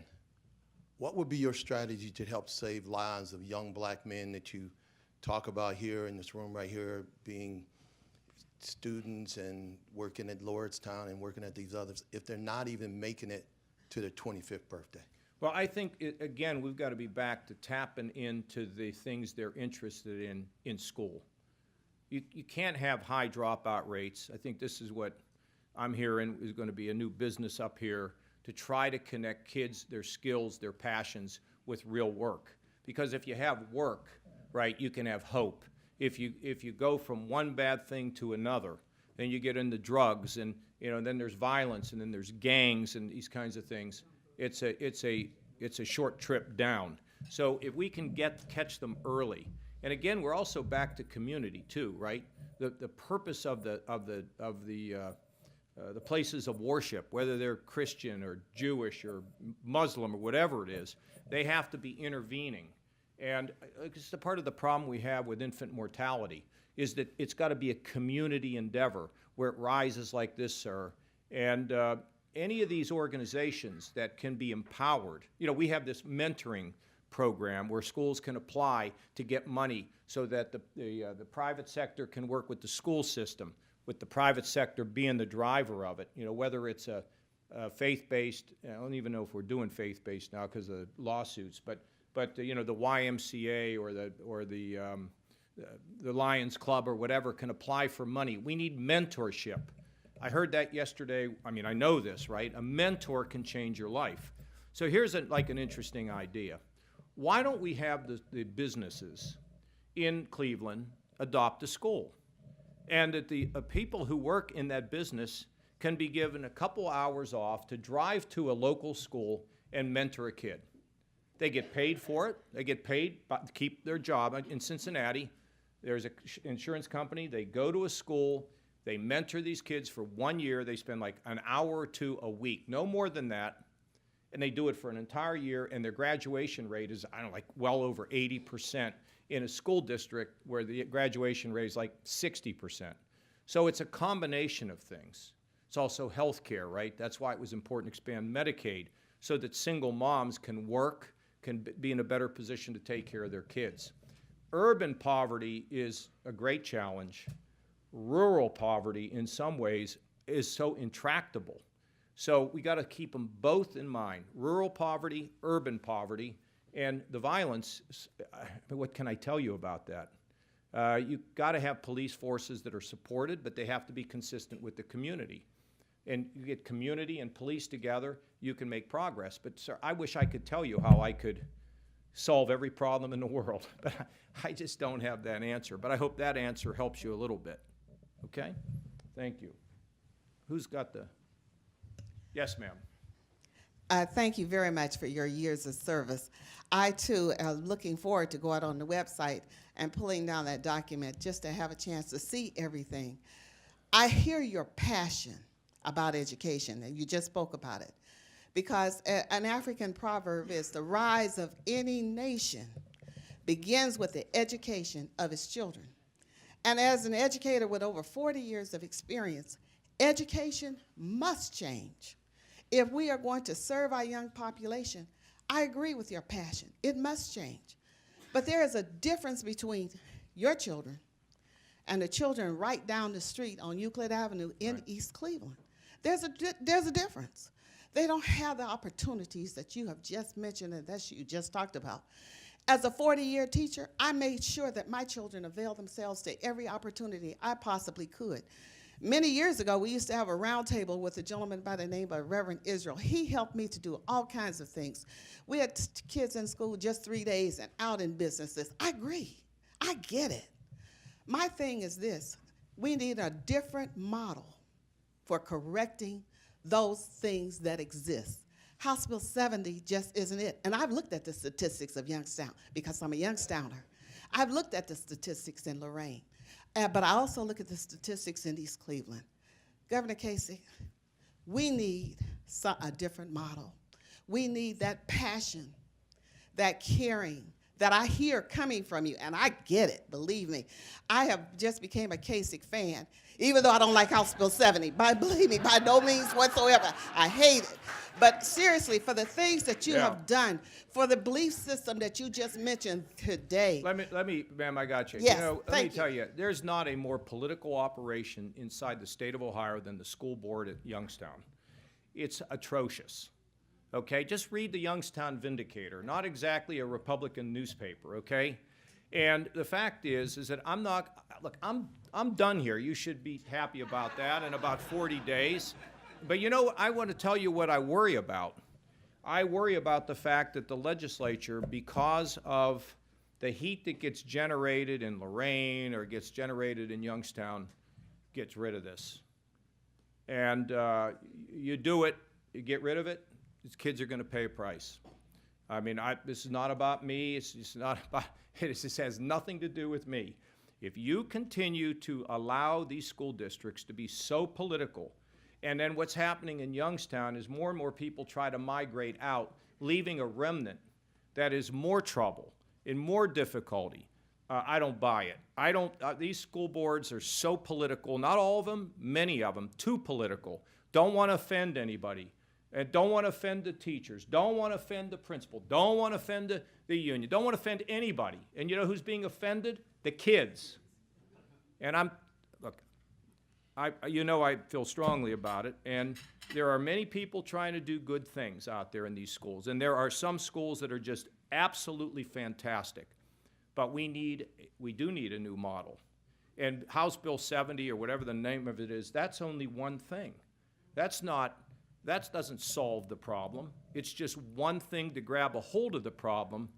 what would be your strategy to help save lives of young black men that you talk about here in this room right here, being students and working at Lordstown and working at these others, if they're not even making it to their 25th birthday? Well, I think, again, we've got to be back to tapping into the things they're interested in school. You can't have high dropout rates. I think this is what I'm hearing is going to be a new business up here, to try to connect kids, their skills, their passions with real work. Because if you have work, right, you can have hope. If you go from one bad thing to another, then you get into drugs, and then there's violence, and then there's gangs and these kinds of things. It's a short trip down. So if we can catch them early, and again, we're also back to community too, right? The purpose of the places of worship, whether they're Christian or Jewish or Muslim or whatever it is, they have to be intervening. And it's a part of the problem we have with infant mortality is that it's got to be a community endeavor where it rises like this, sir. And any of these organizations that can be empowered, we have this mentoring program where schools can apply to get money so that the private sector can work with the school system, with the private sector being the driver of it, whether it's a faith-based, I don't even know if we're doing faith-based now because of lawsuits, but the YMCA or the Lions Club or whatever can apply for money. We need mentorship. I heard that yesterday. I mean, I know this, right? A mentor can change your life. So here's an interesting idea. Why don't we have the businesses in Cleveland adopt a school? And that the people who work in that business can be given a couple hours off to drive to a local school and mentor a kid. They get paid for it. They get paid to keep their job. In Cincinnati, there's an insurance company. They go to a school. They mentor these kids for 1 year. They spend like an hour or two a week, no more than that. And they do it for an entire year, and their graduation rate is, well over 80% in a school district where the graduation rate is like 60%. So it's a combination of things. It's also health care, right? That's why it was important to expand Medicaid so that single moms can work, can be in a better position to take care of their kids. Urban poverty is a great challenge. Rural poverty, in some ways, is so intractable. So we got to keep them both in mind, rural poverty, urban poverty, and the violence. What can I tell you about that? You've got to have police forces that are supported, but they have to be consistent with the community. And you get community and police together, you can make progress. But, sir, I wish I could tell you how I could solve every problem in the world, but I just don't have that answer. But I hope that answer helps you a little bit. Okay? Thank you. Who's got the... Yes, ma'am. Thank you very much for your years of service. I, too, am looking forward to go out on the website and pulling down that document just to have a chance to see everything. I hear your passion about education, and you just spoke about it, because an African proverb is the rise of any nation begins with the education of its children. And as an educator with over 40 years of experience, education must change. If we are going to serve our young population, I agree with your passion. It must change. But there is a difference between your children and the children right down the street on Euclid Avenue in East Cleveland. There's a difference. They don't have the opportunities that you have just mentioned and that you just talked about. As a 40-year teacher, I made sure that my children availed themselves to every opportunity I possibly could. Many years ago, we used to have a round table with a gentleman by the name of Reverend Israel. He helped me to do all kinds of things. We had kids in school just 3 days and out in businesses. I agree. I get it. My thing is this. We need a different model for correcting those things that exist. House Bill 70 just isn't it. And I've looked at the statistics of Youngstown because I'm a Youngstowner. I've looked at the statistics in Lorraine. But I also look at the statistics in East Cleveland. Governor Kasich, we need a different model. We need that passion, that caring that I hear coming from you, and I get it, believe me. I have just became a Kasich fan, even though I don't like House Bill 70. Believe me, by no means whatsoever. I hate it. But seriously, for the things that you have done, for the belief system that you just mentioned today. Let me, ma'am, I got you. Yes, Let me tell you, there's not a more political operation inside the state of Ohio than the school board at Youngstown. It's atrocious. okay? Just read the Youngstown Vindicator, not exactly a Republican newspaper, okay? And the fact is that I'm done here. You should be happy about that in about 40 days. But you know, I want to tell you what I worry about. I worry about the fact that the legislature, because of the heat that gets generated in Lorraine or gets generated in Youngstown, gets rid of this. And you do it, you get rid of it, these kids are going to pay a price. I mean, this is not about me. It's just not about, this has nothing to do with me. If you continue to allow these school districts to be so political, and then what's happening in Youngstown is more and more people try to migrate out, leaving a remnant that is more trouble and more difficulty. I don't buy it. These school boards are so political, not all of them, many of them, too political. Don't want to offend anybody. And don't want to offend the teachers, don't want to offend the principal, don't want to offend the union, don't want to offend anybody. And you know who's being offended? The kids. And I feel strongly about it, and there are many people trying to do good things out there in these schools, and there are some schools that are just absolutely fantastic, but we do need a new model. And House Bill 70, or whatever the name of it is, that's only one thing. That doesn't solve the problem. It's just one thing to grab a hold of the problem,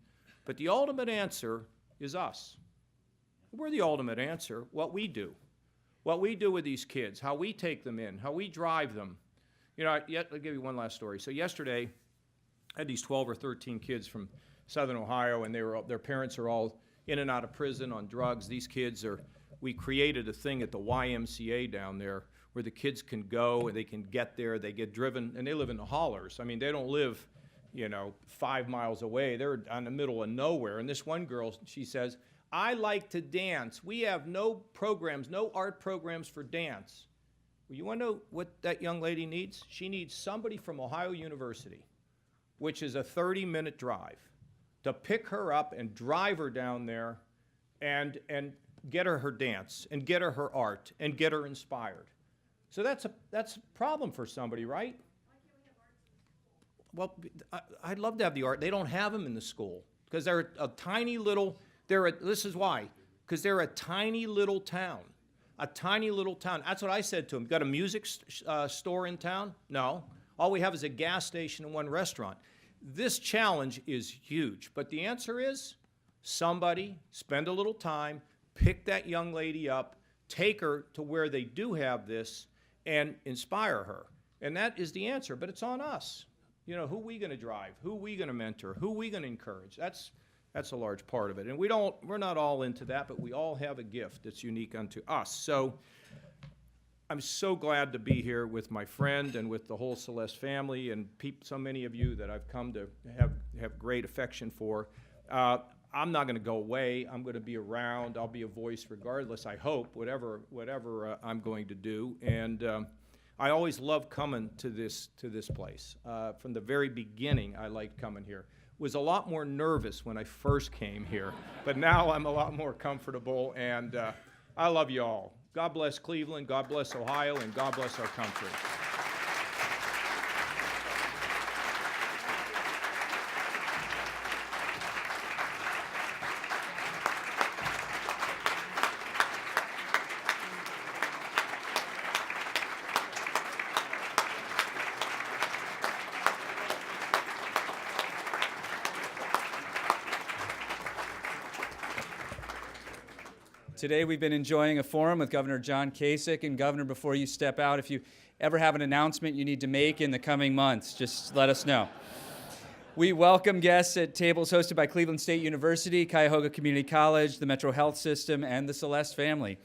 but the ultimate answer is us. We're the ultimate answer, what we do with these kids, how we take them in, how we drive them. You know, I'll give you one last story. So yesterday, I had these 12 or 13 kids from Southern Ohio, and their parents are all in and out of prison on drugs. These kids we created a thing at the YMCA down there where the kids can go and they can get there, they get driven, and they live in the hollers. I mean, they don't live, 5 miles away. They're in the middle of nowhere. And this one girl, she says, I like to dance. We have no art programs for dance. Well, you want to know what that young lady needs? She needs somebody from Ohio University, which is a 30-minute drive, to pick her up and drive her down there and get her dance and get her art and get her inspired. So that's a problem for somebody, right? Well, I'd love to have the art. They don't have them in the school because they're a tiny little, this is why, because they're a tiny little town. A tiny little town. That's what I said to them. Got a music store in town? No. All we have is a gas station and one restaurant. This challenge is huge, but the answer is somebody spend a little time, pick that young lady up, take her to where they do have this, and inspire her. And that is the answer, but it's on us. Who are we going to drive? Who are we going to mentor? Who are we going to encourage? That's a large part of it. And we're not all into that, but we all have a gift that's unique unto us. So I'm so glad to be here with my friend and with the whole Celeste family and so many of you that I've come to have great affection for. I'm not going to go away. I'm going to be around. I'll be a voice regardless, I hope, whatever I'm going to do. And I always love coming to this place. From the very beginning, I liked coming here. Was a lot more nervous when I first came here, but now I'm a lot more comfortable, and I love you all. God bless Cleveland, God bless Ohio, and God bless our country. Today we've been enjoying a forum with Governor John Kasich. And Governor, before you step out, if you ever have an announcement you need to make in the coming months, just let us know. We welcome guests at tables hosted by Cleveland State University, Cuyahoga Community College, the Metro Health System, and the Celeste family.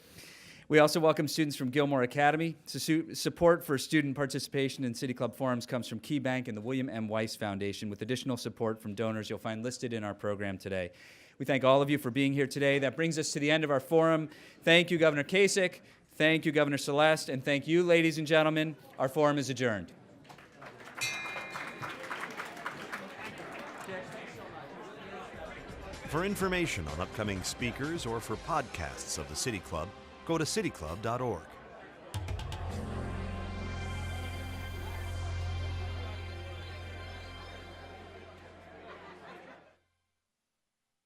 We also welcome students from Gilmore Academy. Support for student participation in City Club forums comes from Key Bank and the William M. Weiss Foundation, with additional support from donors you'll find listed in our program today. We thank all of you for being here today. That brings us to the end of our forum. Thank you, Governor Kasich. Thank you, Governor Celeste. And thank you, ladies and gentlemen. Our forum is adjourned. For information on upcoming speakers or for podcasts of the City Club, go to cityclub.org.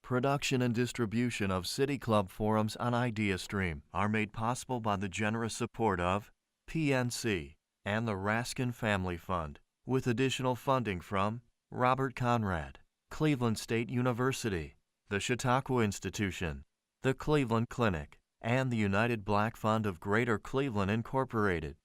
Production and distribution of City Club forums on IdeaStream are made possible by the generous support of PNC and the Raskin Family Fund, with additional funding from Robert Conrad, Cleveland State University, the Chautauqua Institution, the Cleveland Clinic, and the United Black Fund of Greater Cleveland Incorporated.